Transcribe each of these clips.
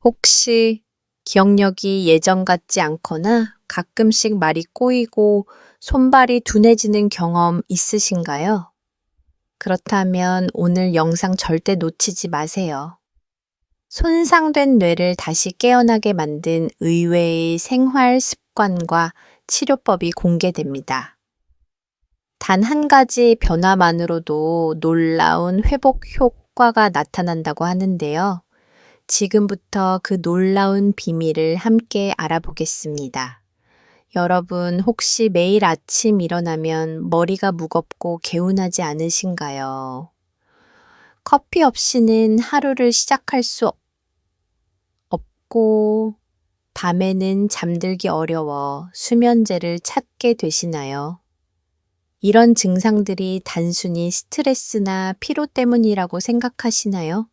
혹시 기억력이 예전 같지 않거나 가끔씩 말이 꼬이고 손발이 둔해지는 경험 있으신가요? 그렇다면 오늘 영상 절대 놓치지 마세요. 손상된 뇌를 다시 깨어나게 만든 의외의 생활 습관과 치료법이 공개됩니다. 단 한 가지 변화만으로도 놀라운 회복 효과가 나타난다고 하는데요. 지금부터 그 놀라운 비밀을 함께 알아보겠습니다. 여러분, 혹시 매일 아침 일어나면 머리가 무겁고 개운하지 않으신가요? 커피 없이는 하루를 시작할 수 없고, 밤에는 잠들기 어려워 수면제를 찾게 되시나요? 이런 증상들이 단순히 스트레스나 피로 때문이라고 생각하시나요?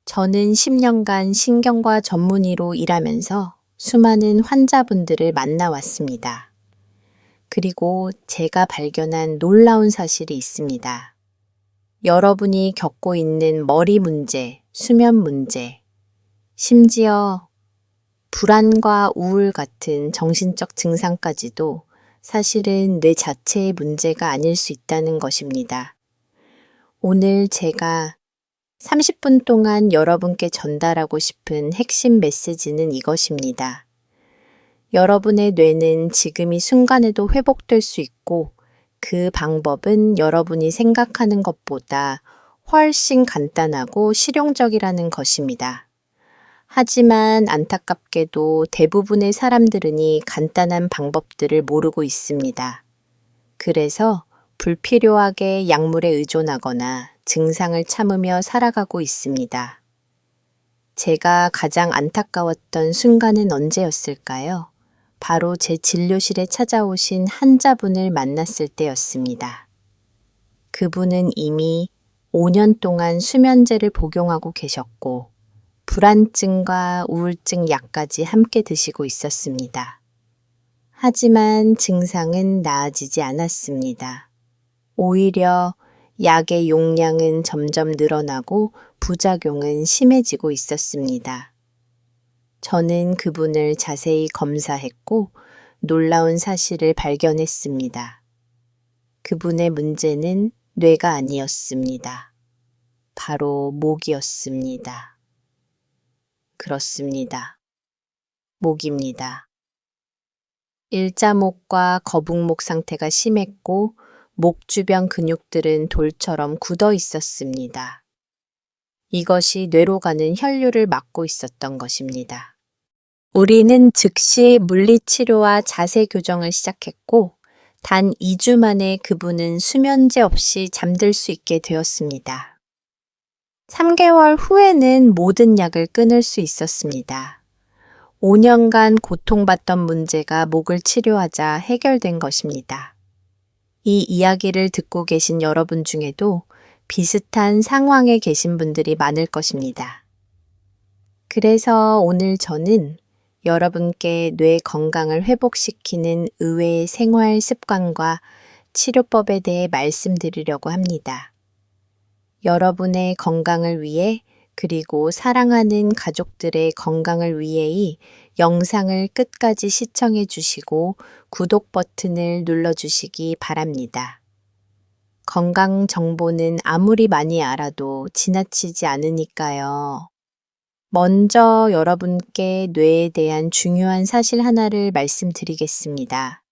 저는 10년간 신경과 전문의로 일하면서 수많은 환자분들을 만나왔습니다. 그리고 제가 발견한 놀라운 사실이 있습니다. 여러분이 겪고 있는 머리 문제, 수면 문제, 심지어 불안과 우울 같은 정신적 증상까지도 사실은 뇌 자체의 문제가 아닐 수 있다는 것입니다. 오늘 제가 30분 동안 여러분께 전달하고 싶은 핵심 메시지는 이것입니다. 여러분의 뇌는 지금 이 순간에도 회복될 수 있고 그 방법은 여러분이 생각하는 것보다 훨씬 간단하고 실용적이라는 것입니다. 하지만 안타깝게도 대부분의 사람들은 이 간단한 방법들을 모르고 있습니다. 그래서 불필요하게 약물에 의존하거나 증상을 참으며 살아가고 있습니다. 제가 가장 안타까웠던 순간은 언제였을까요? 바로 제 진료실에 찾아오신 환자분을 만났을 때였습니다. 그분은 이미 5년 동안 수면제를 복용하고 계셨고 불안증과 우울증 약까지 함께 드시고 있었습니다. 하지만 증상은 나아지지 않았습니다. 오히려 약의 용량은 점점 늘어나고 부작용은 심해지고 있었습니다. 저는 그분을 자세히 검사했고 놀라운 사실을 발견했습니다. 그분의 문제는 뇌가 아니었습니다. 바로 목이었습니다. 그렇습니다. 목입니다. 일자목과 거북목 상태가 심했고 목 주변 근육들은 돌처럼 굳어 있었습니다. 이것이 뇌로 가는 혈류를 막고 있었던 것입니다. 우리는 즉시 물리치료와 자세 교정을 시작했고 단 2주 만에 그분은 수면제 없이 잠들 수 있게 되었습니다. 3개월 후에는 모든 약을 끊을 수 있었습니다. 5년간 고통받던 문제가 목을 치료하자 해결된 것입니다. 이 이야기를 듣고 계신 여러분 중에도 비슷한 상황에 계신 분들이 많을 것입니다. 그래서 오늘 저는 여러분께 뇌 건강을 회복시키는 의외의 생활 습관과 치료법에 대해 말씀드리려고 합니다. 여러분의 건강을 위해 그리고 사랑하는 가족들의 건강을 위해 이 영상을 끝까지 시청해 주시고 구독 버튼을 눌러 주시기 바랍니다. 건강 정보는 아무리 많이 알아도 지나치지 않으니까요. 먼저 여러분께 뇌에 대한 중요한 사실 하나를 말씀드리겠습니다.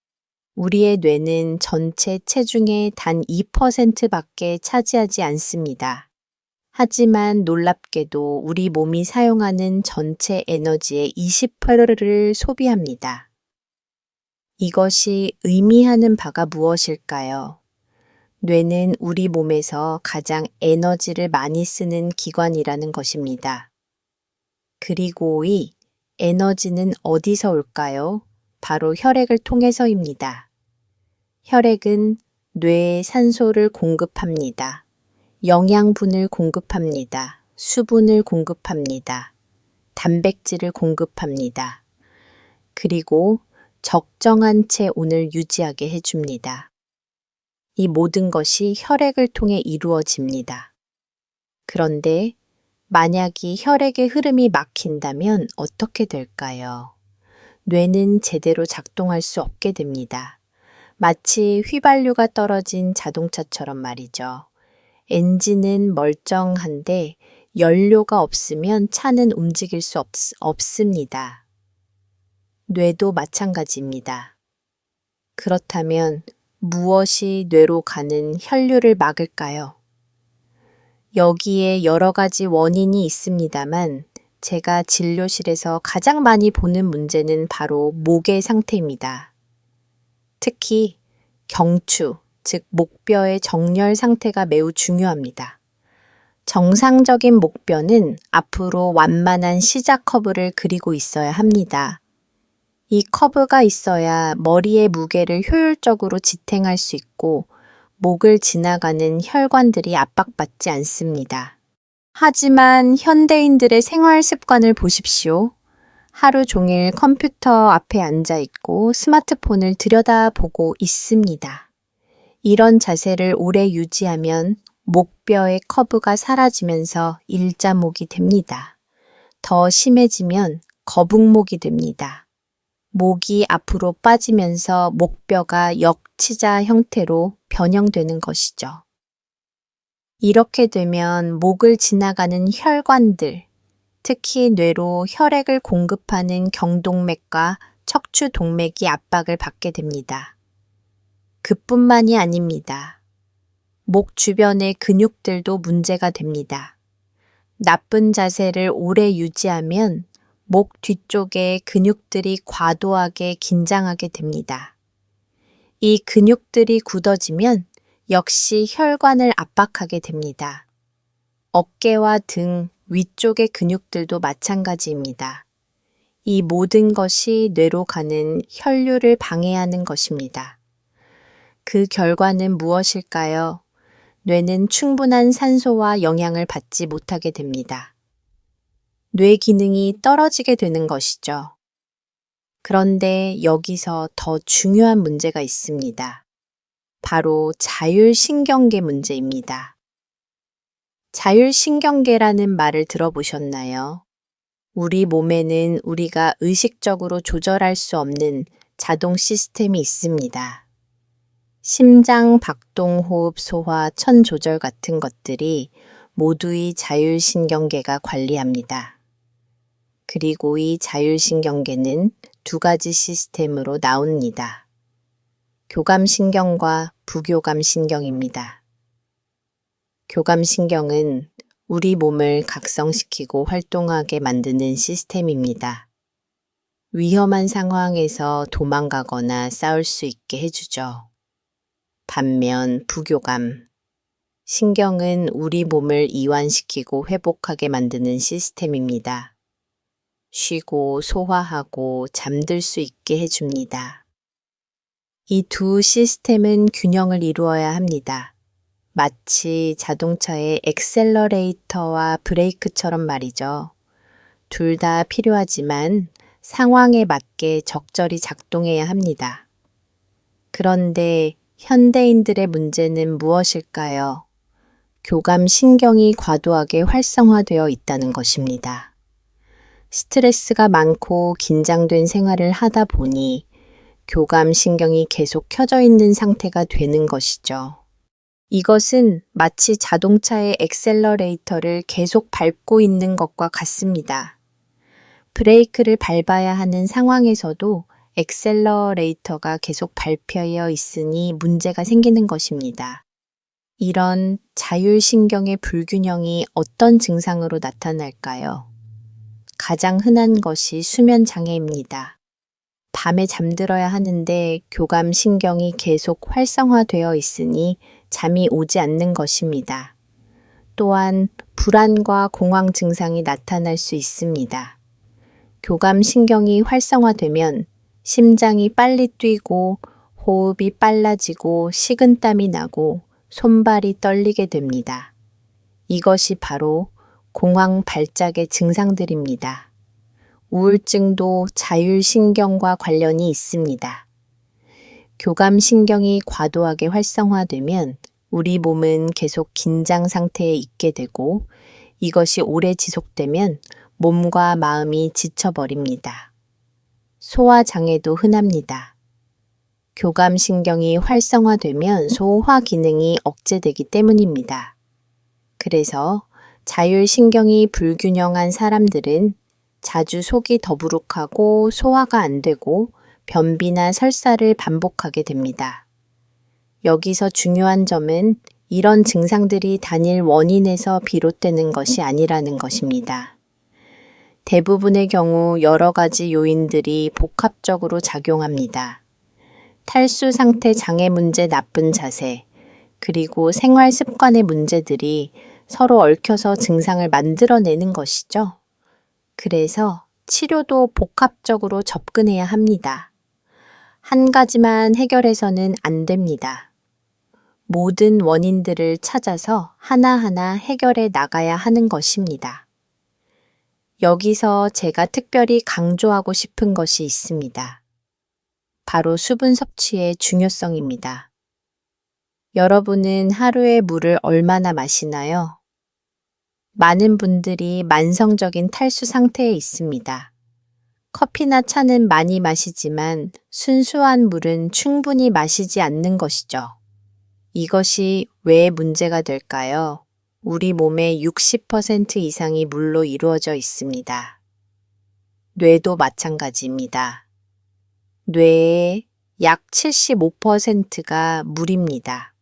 우리의 뇌는 전체 체중의 단 2%밖에 차지하지 않습니다. 하지만 놀랍게도 우리 몸이 사용하는 전체 에너지의 20%를 소비합니다. 이것이 의미하는 바가 무엇일까요? 뇌는 우리 몸에서 가장 에너지를 많이 쓰는 기관이라는 것입니다. 그리고 이 에너지는 어디서 올까요? 바로 혈액을 통해서입니다. 혈액은 뇌에 산소를 공급합니다. 영양분을 공급합니다. 수분을 공급합니다. 단백질을 공급합니다. 그리고 적정한 체온을 유지하게 해줍니다. 이 모든 것이 혈액을 통해 이루어집니다. 그런데 만약 이 혈액의 흐름이 막힌다면 어떻게 될까요? 뇌는 제대로 작동할 수 없게 됩니다. 마치 휘발유가 떨어진 자동차처럼 말이죠. 엔진은 멀쩡한데 연료가 없으면 차는 움직일 수 없습니다. 뇌도 마찬가지입니다. 그렇다면 무엇이 뇌로 가는 혈류를 막을까요? 여기에 여러 가지 원인이 있습니다만 제가 진료실에서 가장 많이 보는 문제는 바로 목의 상태입니다. 특히 경추, 즉 목뼈의 정렬 상태가 매우 중요합니다. 정상적인 목뼈는 앞으로 완만한 시작 커브를 그리고 있어야 합니다. 이 커브가 있어야 머리의 무게를 효율적으로 지탱할 수 있고 목을 지나가는 혈관들이 압박받지 않습니다. 하지만 현대인들의 생활 습관을 보십시오. 하루 종일 컴퓨터 앞에 앉아 있고 스마트폰을 들여다보고 있습니다. 이런 자세를 오래 유지하면 목뼈의 커브가 사라지면서 일자목이 됩니다. 더 심해지면 거북목이 됩니다. 목이 앞으로 빠지면서 목뼈가 역치자 형태로 변형되는 것이죠. 이렇게 되면 목을 지나가는 혈관들, 특히 뇌로 혈액을 공급하는 경동맥과 척추동맥이 압박을 받게 됩니다. 그뿐만이 아닙니다. 목 주변의 근육들도 문제가 됩니다. 나쁜 자세를 오래 유지하면 목 뒤쪽의 근육들이 과도하게 긴장하게 됩니다. 이 근육들이 굳어지면 역시 혈관을 압박하게 됩니다. 어깨와 등 위쪽의 근육들도 마찬가지입니다. 이 모든 것이 뇌로 가는 혈류를 방해하는 것입니다. 그 결과는 무엇일까요? 뇌는 충분한 산소와 영양을 받지 못하게 됩니다. 뇌 기능이 떨어지게 되는 것이죠. 그런데 여기서 더 중요한 문제가 있습니다. 바로 자율신경계 문제입니다. 자율신경계라는 말을 들어보셨나요? 우리 몸에는 우리가 의식적으로 조절할 수 없는 자동 시스템이 있습니다. 심장, 박동, 호흡, 소화, 천 조절 같은 것들이 모두 이 자율신경계가 관리합니다. 그리고 이 자율신경계는 두 가지 시스템으로 나옵니다. 교감신경과 부교감신경입니다. 교감신경은 우리 몸을 각성시키고 활동하게 만드는 시스템입니다. 위험한 상황에서 도망가거나 싸울 수 있게 해주죠. 반면 부교감, 신경은 우리 몸을 이완시키고 회복하게 만드는 시스템입니다. 쉬고 소화하고 잠들 수 있게 해줍니다. 이 두 시스템은 균형을 이루어야 합니다. 마치 자동차의 엑셀러레이터와 브레이크처럼 말이죠. 둘 다 필요하지만 상황에 맞게 적절히 작동해야 합니다. 그런데 현대인들의 문제는 무엇일까요? 교감신경이 과도하게 활성화되어 있다는 것입니다. 스트레스가 많고 긴장된 생활을 하다 보니 교감신경이 계속 켜져 있는 상태가 되는 것이죠. 이것은 마치 자동차의 엑셀러레이터를 계속 밟고 있는 것과 같습니다. 브레이크를 밟아야 하는 상황에서도 엑셀러레이터가 계속 밟혀 있으니 문제가 생기는 것입니다. 이런 자율신경의 불균형이 어떤 증상으로 나타날까요? 가장 흔한 것이 수면장애입니다. 밤에 잠들어야 하는데 교감신경이 계속 활성화되어 있으니 잠이 오지 않는 것입니다. 또한 불안과 공황 증상이 나타날 수 있습니다. 교감신경이 활성화되면 심장이 빨리 뛰고 호흡이 빨라지고 식은땀이 나고 손발이 떨리게 됩니다. 이것이 바로 공황 발작의 증상들입니다. 우울증도 자율신경과 관련이 있습니다. 교감신경이 과도하게 활성화되면 우리 몸은 계속 긴장 상태에 있게 되고 이것이 오래 지속되면 몸과 마음이 지쳐버립니다. 소화장애도 흔합니다. 교감신경이 활성화되면 소화 기능이 억제되기 때문입니다. 그래서 자율신경이 불균형한 사람들은 자주 속이 더부룩하고 소화가 안 되고 변비나 설사를 반복하게 됩니다. 여기서 중요한 점은 이런 증상들이 단일 원인에서 비롯되는 것이 아니라는 것입니다. 대부분의 경우 여러 가지 요인들이 복합적으로 작용합니다. 탈수 상태 장애 문제 나쁜 자세, 그리고 생활 습관의 문제들이 서로 얽혀서 증상을 만들어내는 것이죠. 그래서 치료도 복합적으로 접근해야 합니다. 한 가지만 해결해서는 안 됩니다. 모든 원인들을 찾아서 하나하나 해결해 나가야 하는 것입니다. 여기서 제가 특별히 강조하고 싶은 것이 있습니다. 바로 수분 섭취의 중요성입니다. 여러분은 하루에 물을 얼마나 마시나요? 많은 분들이 만성적인 탈수 상태에 있습니다. 커피나 차는 많이 마시지만 순수한 물은 충분히 마시지 않는 것이죠. 이것이 왜 문제가 될까요? 우리 몸의 60% 이상이 물로 이루어져 있습니다. 뇌도 마찬가지입니다. 뇌의 약 75%가 물입니다.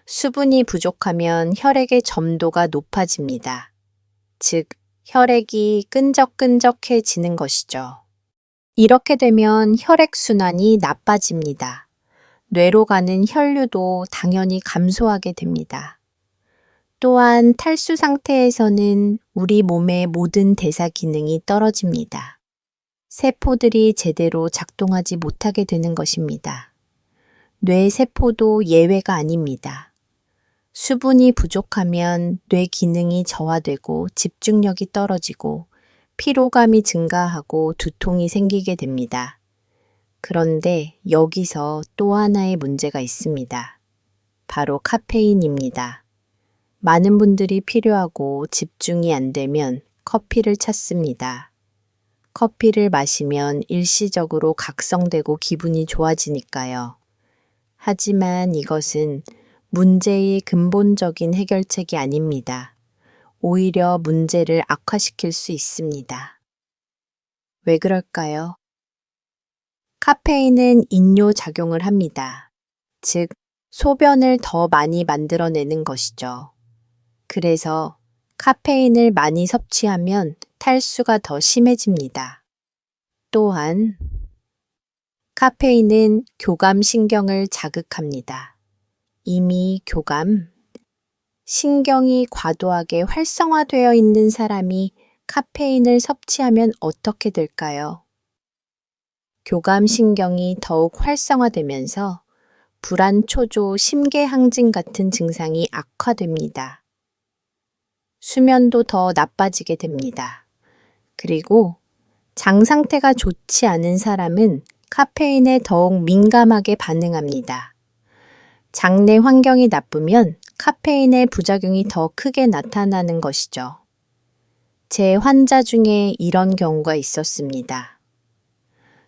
수분이 부족하면 혈액의 점도가 높아집니다. 즉, 혈액이 끈적끈적해지는 것이죠. 이렇게 되면 혈액순환이 나빠집니다. 뇌로 가는 혈류도 당연히 감소하게 됩니다. 또한 탈수 상태에서는 우리 몸의 모든 대사 기능이 떨어집니다. 세포들이 제대로 작동하지 못하게 되는 것입니다. 뇌 세포도 예외가 아닙니다. 수분이 부족하면 뇌 기능이 저하되고 집중력이 떨어지고 피로감이 증가하고 두통이 생기게 됩니다. 그런데 여기서 또 하나의 문제가 있습니다. 바로 카페인입니다. 많은 분들이 필요하고 집중이 안 되면 커피를 찾습니다. 커피를 마시면 일시적으로 각성되고 기분이 좋아지니까요. 하지만 이것은 문제의 근본적인 해결책이 아닙니다. 오히려 문제를 악화시킬 수 있습니다. 왜 그럴까요? 카페인은 인뇨 작용을 합니다. 즉, 소변을 더 많이 만들어내는 것이죠. 그래서 카페인을 많이 섭취하면 탈수가 더 심해집니다. 또한 카페인은 교감신경을 자극합니다. 이미 신경이 과도하게 활성화되어 있는 사람이 카페인을 섭취하면 어떻게 될까요? 교감신경이 더욱 활성화되면서 불안초조, 심계항진 같은 증상이 악화됩니다. 수면도 더 나빠지게 됩니다. 그리고 장 상태가 좋지 않은 사람은 카페인에 더욱 민감하게 반응합니다. 장내 환경이 나쁘면 카페인의 부작용이 더 크게 나타나는 것이죠. 제 환자 중에 이런 경우가 있었습니다.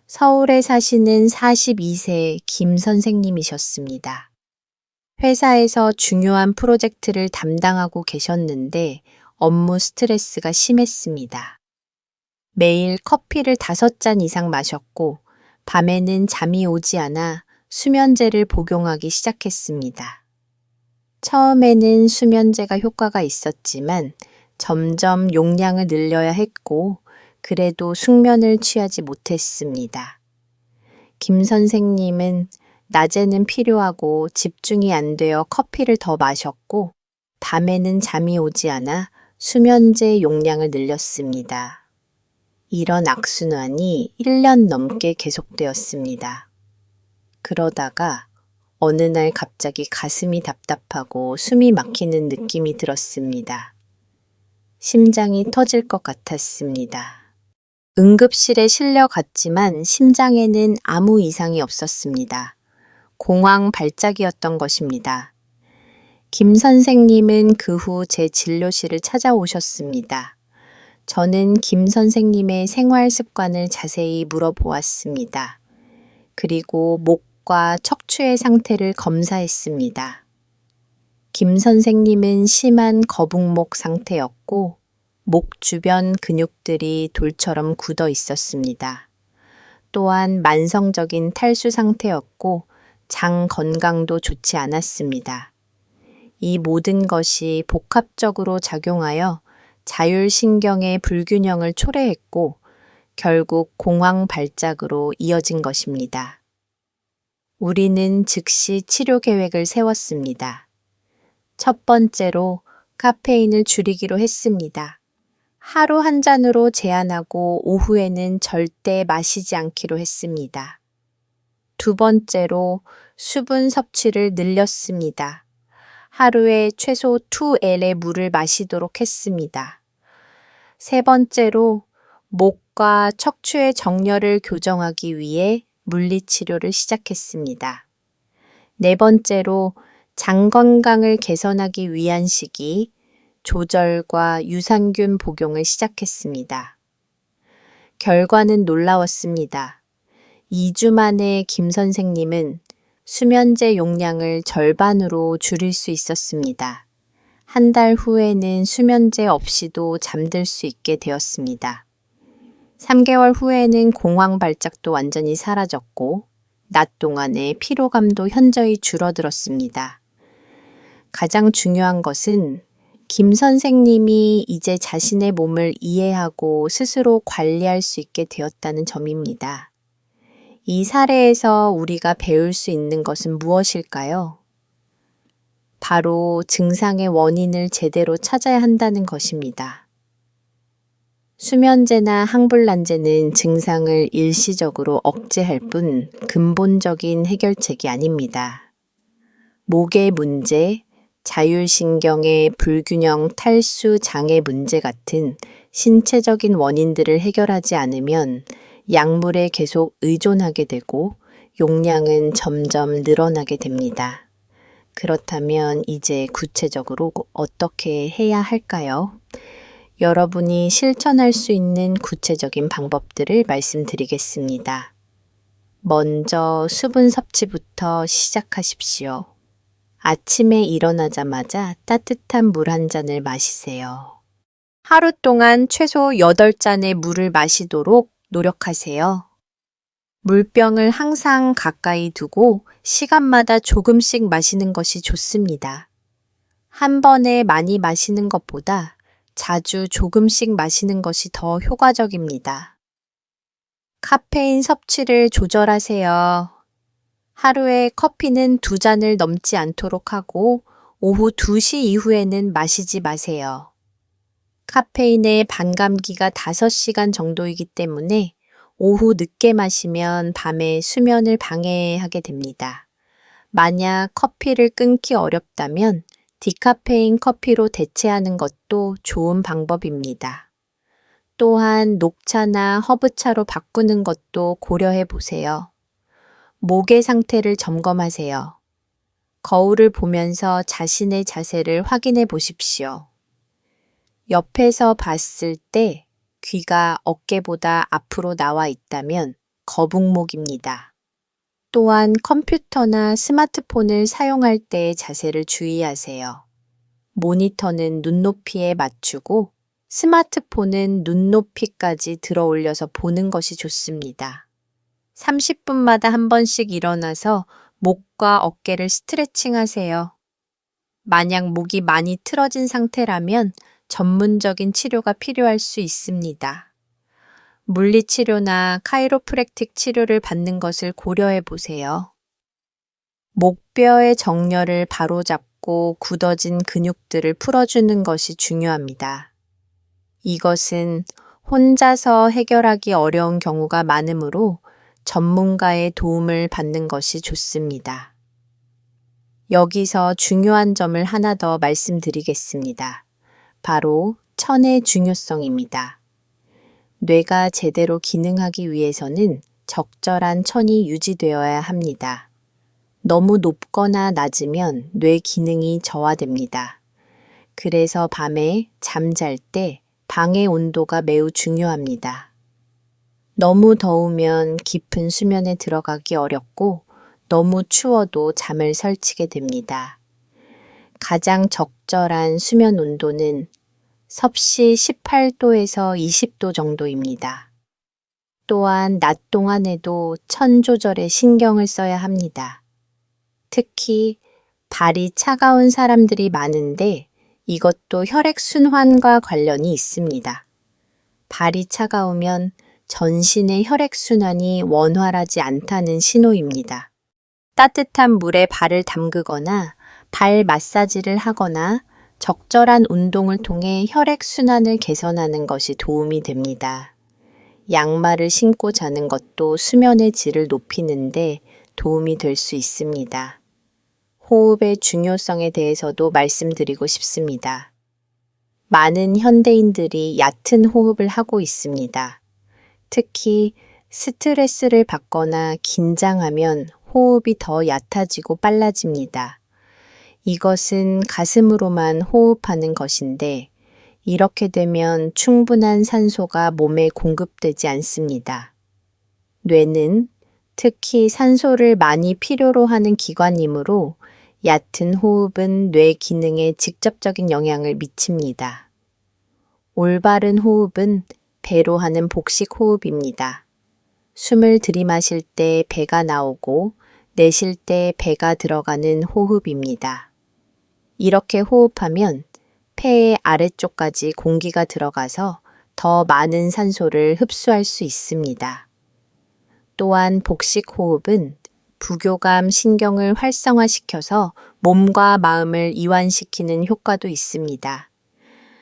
서울에 사시는 42세 김 선생님이셨습니다. 회사에서 중요한 프로젝트를 담당하고 계셨는데 업무 스트레스가 심했습니다. 매일 커피를 5잔 이상 마셨고 밤에는 잠이 오지 않아 수면제를 복용하기 시작했습니다. 처음에는 수면제가 효과가 있었지만 점점 용량을 늘려야 했고 그래도 숙면을 취하지 못했습니다. 김 선생님은 낮에는 필요하고 집중이 안 되어 커피를 더 마셨고 밤에는 잠이 오지 않아 수면제 용량을 늘렸습니다. 이런 악순환이 1년 넘게 계속되었습니다. 그러다가 어느 날 갑자기 가슴이 답답하고 숨이 막히는 느낌이 들었습니다. 심장이 터질 것 같았습니다. 응급실에 실려갔지만 심장에는 아무 이상이 없었습니다. 공황 발작이었던 것입니다. 김 선생님은 그 후 제 진료실을 찾아오셨습니다. 저는 김 선생님의 생활 습관을 자세히 물어보았습니다. 그리고 목과 척추의 상태를 검사했습니다. 김 선생님은 심한 거북목 상태였고 목 주변 근육들이 돌처럼 굳어 있었습니다. 또한 만성적인 탈수 상태였고 장 건강도 좋지 않았습니다. 이 모든 것이 복합적으로 작용하여 자율신경의 불균형을 초래했고 결국 공황 발작으로 이어진 것입니다. 우리는 즉시 치료 계획을 세웠습니다. 첫 번째로 카페인을 줄이기로 했습니다. 하루 한 잔으로 제한하고 오후에는 절대 마시지 않기로 했습니다. 두 번째로 수분 섭취를 늘렸습니다. 하루에 최소 2L의 물을 마시도록 했습니다. 세 번째로 목과 척추의 정렬을 교정하기 위해 물리치료를 시작했습니다. 네 번째로 장 건강을 개선하기 위한 시기, 조절과 유산균 복용을 시작했습니다. 결과는 놀라웠습니다. 2주 만에 김 선생님은 수면제 용량을 절반으로 줄일 수 있었습니다. 한 달 후에는 수면제 없이도 잠들 수 있게 되었습니다. 3개월 후에는 공황 발작도 완전히 사라졌고 낮 동안의 피로감도 현저히 줄어들었습니다. 가장 중요한 것은 김 선생님이 이제 자신의 몸을 이해하고 스스로 관리할 수 있게 되었다는 점입니다. 이 사례에서 우리가 배울 수 있는 것은 무엇일까요? 바로 증상의 원인을 제대로 찾아야 한다는 것입니다. 수면제나 항불란제는 증상을 일시적으로 억제할 뿐 근본적인 해결책이 아닙니다. 목의 문제, 자율신경의 불균형 탈수 장애 문제 같은 신체적인 원인들을 해결하지 않으면 약물에 계속 의존하게 되고 용량은 점점 늘어나게 됩니다. 그렇다면 이제 구체적으로 어떻게 해야 할까요? 여러분이 실천할 수 있는 구체적인 방법들을 말씀드리겠습니다. 먼저 수분 섭취부터 시작하십시오. 아침에 일어나자마자 따뜻한 물 한 잔을 마시세요. 하루 동안 최소 8잔의 물을 마시도록 노력하세요. 물병을 항상 가까이 두고 시간마다 조금씩 마시는 것이 좋습니다. 한 번에 많이 마시는 것보다 자주 조금씩 마시는 것이 더 효과적입니다. 카페인 섭취를 조절하세요. 하루에 커피는 2잔을 넘지 않도록 하고 오후 2시 이후에는 마시지 마세요. 카페인의 반감기가 5시간 정도이기 때문에 오후 늦게 마시면 밤에 수면을 방해하게 됩니다. 만약 커피를 끊기 어렵다면 디카페인 커피로 대체하는 것도 좋은 방법입니다. 또한 녹차나 허브차로 바꾸는 것도 고려해 보세요. 목의 상태를 점검하세요. 거울을 보면서 자신의 자세를 확인해 보십시오. 옆에서 봤을 때 귀가 어깨보다 앞으로 나와 있다면 거북목입니다. 또한 컴퓨터나 스마트폰을 사용할 때의 자세를 주의하세요. 모니터는 눈높이에 맞추고 스마트폰은 눈높이까지 들어 올려서 보는 것이 좋습니다. 30분마다 한 번씩 일어나서 목과 어깨를 스트레칭 하세요. 만약 목이 많이 틀어진 상태라면 전문적인 치료가 필요할 수 있습니다. 물리치료나 카이로프랙틱 치료를 받는 것을 고려해 보세요. 목뼈의 정렬을 바로잡고 굳어진 근육들을 풀어주는 것이 중요합니다. 이것은 혼자서 해결하기 어려운 경우가 많으므로 전문가의 도움을 받는 것이 좋습니다. 여기서 중요한 점을 하나 더 말씀드리겠습니다. 바로 천의 중요성입니다. 뇌가 제대로 기능하기 위해서는 적절한 천이 유지되어야 합니다. 너무 높거나 낮으면 뇌 기능이 저하됩니다. 그래서 밤에 잠잘 때 방의 온도가 매우 중요합니다. 너무 더우면 깊은 수면에 들어가기 어렵고 너무 추워도 잠을 설치게 됩니다. 가장 적절한 수면 온도는 섭씨 18도에서 20도 정도입니다. 또한 낮 동안에도 천 조절에 신경을 써야 합니다. 특히 발이 차가운 사람들이 많은데 이것도 혈액순환과 관련이 있습니다. 발이 차가우면 전신의 혈액순환이 원활하지 않다는 신호입니다. 따뜻한 물에 발을 담그거나 발 마사지를 하거나 적절한 운동을 통해 혈액순환을 개선하는 것이 도움이 됩니다. 양말을 신고 자는 것도 수면의 질을 높이는데 도움이 될 수 있습니다. 호흡의 중요성에 대해서도 말씀드리고 싶습니다. 많은 현대인들이 얕은 호흡을 하고 있습니다. 특히 스트레스를 받거나 긴장하면 호흡이 더 얕아지고 빨라집니다. 이것은 가슴으로만 호흡하는 것인데 이렇게 되면 충분한 산소가 몸에 공급되지 않습니다. 뇌는 특히 산소를 많이 필요로 하는 기관이므로 얕은 호흡은 뇌 기능에 직접적인 영향을 미칩니다. 올바른 호흡은 배로 하는 복식 호흡입니다. 숨을 들이마실 때 배가 나오고 내쉴 때 배가 들어가는 호흡입니다. 이렇게 호흡하면 폐의 아래쪽까지 공기가 들어가서 더 많은 산소를 흡수할 수 있습니다. 또한 복식 호흡은 부교감 신경을 활성화시켜서 몸과 마음을 이완시키는 효과도 있습니다.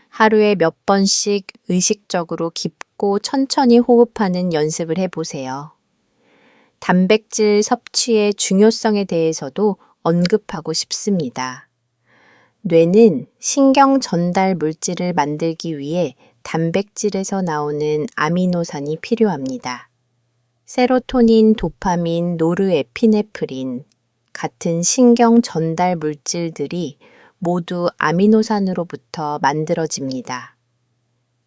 하루에 몇 번씩 의식적으로 깊고 천천히 호흡하는 연습을 해보세요. 단백질 섭취의 중요성에 대해서도 언급하고 싶습니다. 뇌는 신경 전달 물질을 만들기 위해 단백질에서 나오는 아미노산이 필요합니다. 세로토닌, 도파민, 노르에피네프린 같은 신경 전달 물질들이 모두 아미노산으로부터 만들어집니다.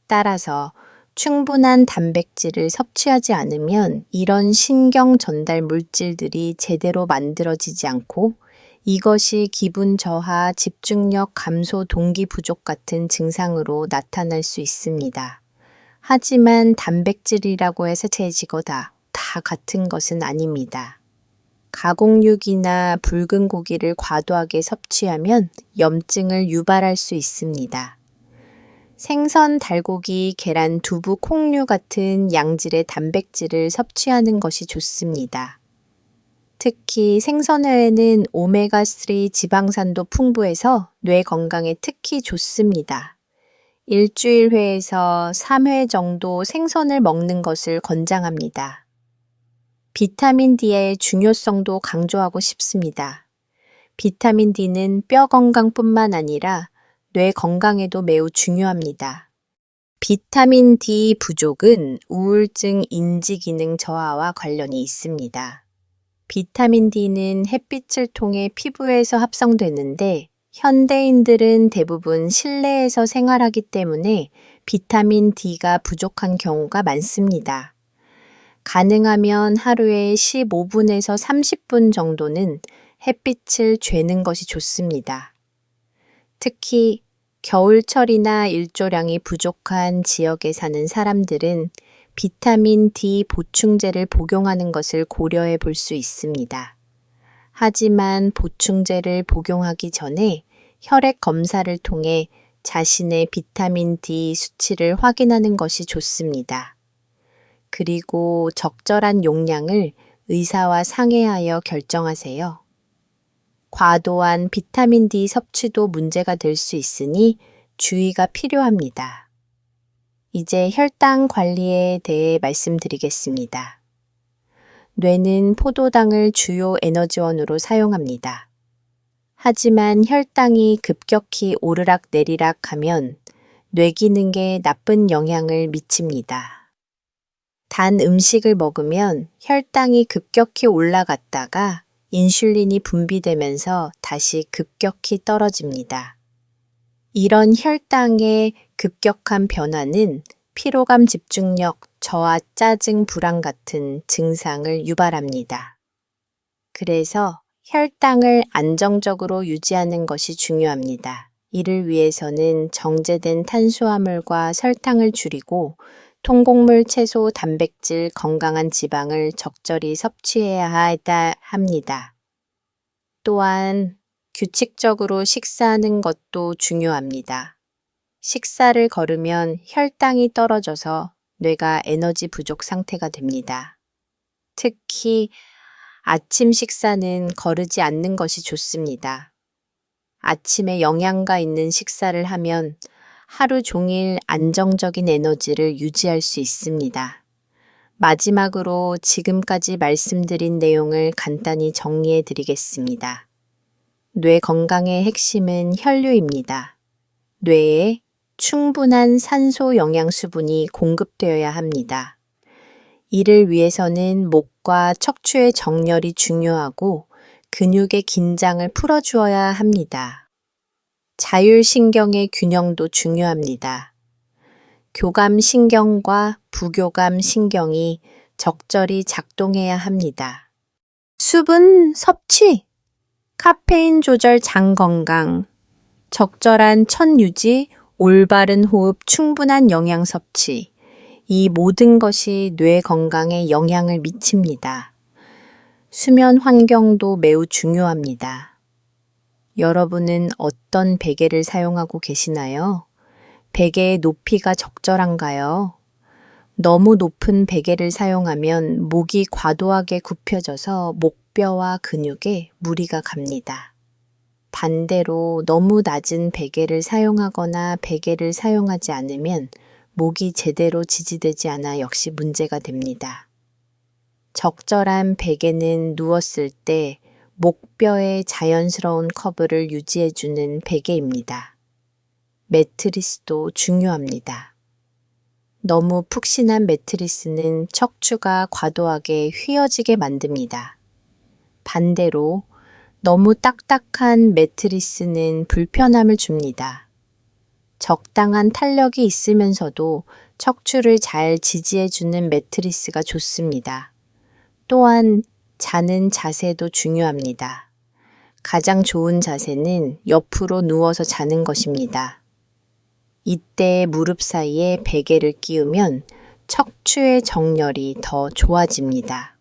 따라서 충분한 단백질을 섭취하지 않으면 이런 신경 전달 물질들이 제대로 만들어지지 않고 이것이 기분 저하, 집중력 감소, 동기 부족 같은 증상으로 나타날 수 있습니다. 하지만 단백질이라고 해서 돼지거다 다 같은 것은 아닙니다. 가공육이나 붉은 고기를 과도하게 섭취하면 염증을 유발할 수 있습니다. 생선, 달고기, 계란, 두부, 콩류 같은 양질의 단백질을 섭취하는 것이 좋습니다. 특히 생선회에는 오메가3 지방산도 풍부해서 뇌 건강에 특히 좋습니다. 일주일회에서 3회 정도 생선을 먹는 것을 권장합니다. 비타민 D의 중요성도 강조하고 싶습니다. 비타민 D는 뼈 건강뿐만 아니라 뇌 건강에도 매우 중요합니다. 비타민 D 부족은 우울증, 인지 기능 저하와 관련이 있습니다. 비타민 D는 햇빛을 통해 피부에서 합성되는데 현대인들은 대부분 실내에서 생활하기 때문에 비타민 D가 부족한 경우가 많습니다. 가능하면 하루에 15분에서 30분 정도는 햇빛을 쬐는 것이 좋습니다. 특히 겨울철이나 일조량이 부족한 지역에 사는 사람들은 비타민 D 보충제를 복용하는 것을 고려해 볼 수 있습니다. 하지만 보충제를 복용하기 전에 혈액 검사를 통해 자신의 비타민 D 수치를 확인하는 것이 좋습니다. 그리고 적절한 용량을 의사와 상의하여 결정하세요. 과도한 비타민 D 섭취도 문제가 될 수 있으니 주의가 필요합니다. 이제 혈당 관리에 대해 말씀드리겠습니다. 뇌는 포도당을 주요 에너지원으로 사용합니다. 하지만 혈당이 급격히 오르락 내리락 하면 뇌 기능에 나쁜 영향을 미칩니다. 단 음식을 먹으면 혈당이 급격히 올라갔다가 인슐린이 분비되면서 다시 급격히 떨어집니다. 이런 혈당의 급격한 변화는 피로감, 집중력, 저하, 짜증, 불안 같은 증상을 유발합니다. 그래서 혈당을 안정적으로 유지하는 것이 중요합니다. 이를 위해서는 정제된 탄수화물과 설탕을 줄이고 통곡물, 채소, 단백질, 건강한 지방을 적절히 섭취해야 합니다. 또한 규칙적으로 식사하는 것도 중요합니다. 식사를 거르면 혈당이 떨어져서 뇌가 에너지 부족 상태가 됩니다. 특히 아침 식사는 거르지 않는 것이 좋습니다. 아침에 영양가 있는 식사를 하면 하루 종일 안정적인 에너지를 유지할 수 있습니다. 마지막으로 지금까지 말씀드린 내용을 간단히 정리해 드리겠습니다. 뇌 건강의 핵심은 혈류입니다. 뇌에 충분한 산소 영양수분이 공급되어야 합니다. 이를 위해서는 목과 척추의 정렬이 중요하고 근육의 긴장을 풀어주어야 합니다. 자율신경의 균형도 중요합니다. 교감신경과 부교감신경이 적절히 작동해야 합니다. 수분 섭취, 카페인 조절 장 건강, 적절한 천 유지, 올바른 호흡, 충분한 영양 섭취, 이 모든 것이 뇌 건강에 영향을 미칩니다. 수면 환경도 매우 중요합니다. 여러분은 어떤 베개를 사용하고 계시나요? 베개의 높이가 적절한가요? 너무 높은 베개를 사용하면 목이 과도하게 굽혀져서 목뼈와 근육에 무리가 갑니다. 반대로 너무 낮은 베개를 사용하거나 베개를 사용하지 않으면 목이 제대로 지지되지 않아 역시 문제가 됩니다. 적절한 베개는 누웠을 때 목뼈의 자연스러운 커브를 유지해주는 베개입니다. 매트리스도 중요합니다. 너무 푹신한 매트리스는 척추가 과도하게 휘어지게 만듭니다. 반대로 너무 딱딱한 매트리스는 불편함을 줍니다. 적당한 탄력이 있으면서도 척추를 잘 지지해주는 매트리스가 좋습니다. 또한 자는 자세도 중요합니다. 가장 좋은 자세는 옆으로 누워서 자는 것입니다. 이때 무릎 사이에 베개를 끼우면 척추의 정렬이 더 좋아집니다.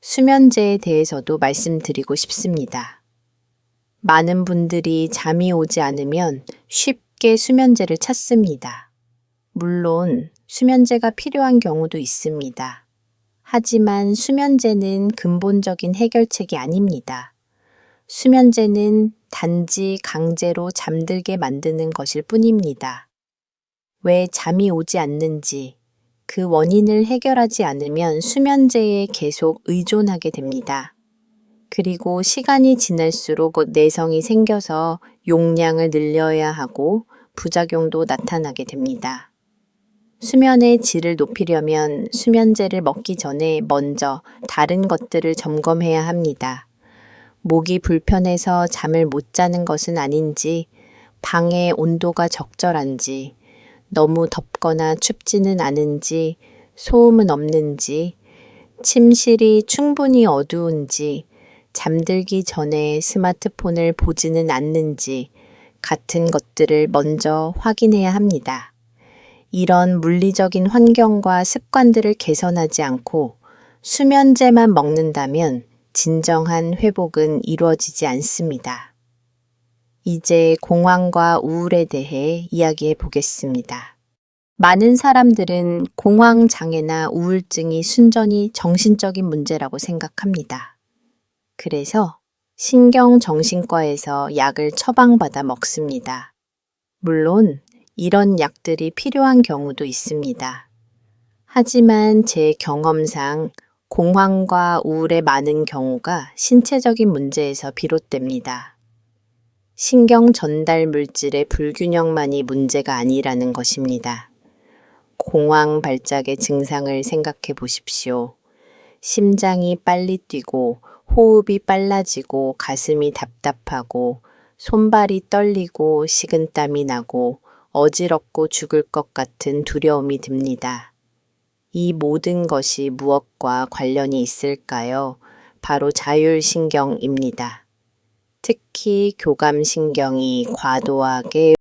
수면제에 대해서도 말씀드리고 싶습니다. 많은 분들이 잠이 오지 않으면 쉽게 수면제를 찾습니다. 물론 수면제가 필요한 경우도 있습니다. 하지만 수면제는 근본적인 해결책이 아닙니다. 수면제는 단지 강제로 잠들게 만드는 것일 뿐입니다. 왜 잠이 오지 않는지 그 원인을 해결하지 않으면 수면제에 계속 의존하게 됩니다. 그리고 시간이 지날수록 내성이 생겨서 용량을 늘려야 하고 부작용도 나타나게 됩니다. 수면의 질을 높이려면 수면제를 먹기 전에 먼저 다른 것들을 점검해야 합니다. 목이 불편해서 잠을 못 자는 것은 아닌지, 방의 온도가 적절한지, 너무 덥거나 춥지는 않은지, 소음은 없는지, 침실이 충분히 어두운지, 잠들기 전에 스마트폰을 보지는 않는지 같은 것들을 먼저 확인해야 합니다. 이런 물리적인 환경과 습관들을 개선하지 않고 수면제만 먹는다면 진정한 회복은 이루어지지 않습니다. 이제 공황과 우울에 대해 이야기해 보겠습니다. 많은 사람들은 공황장애나 우울증이 순전히 정신적인 문제라고 생각합니다. 그래서 신경정신과에서 약을 처방받아 먹습니다. 물론 이런 약들이 필요한 경우도 있습니다. 하지만 제 경험상 공황과 우울의 많은 경우가 신체적인 문제에서 비롯됩니다. 신경 전달 물질의 불균형만이 문제가 아니라는 것입니다. 공황 발작의 증상을 생각해 보십시오. 심장이 빨리 뛰고 호흡이 빨라지고 가슴이 답답하고 손발이 떨리고 식은땀이 나고 어지럽고 죽을 것 같은 두려움이 듭니다. 이 모든 것이 무엇과 관련이 있을까요? 바로 자율신경입니다. 특히 교감신경이 과도하게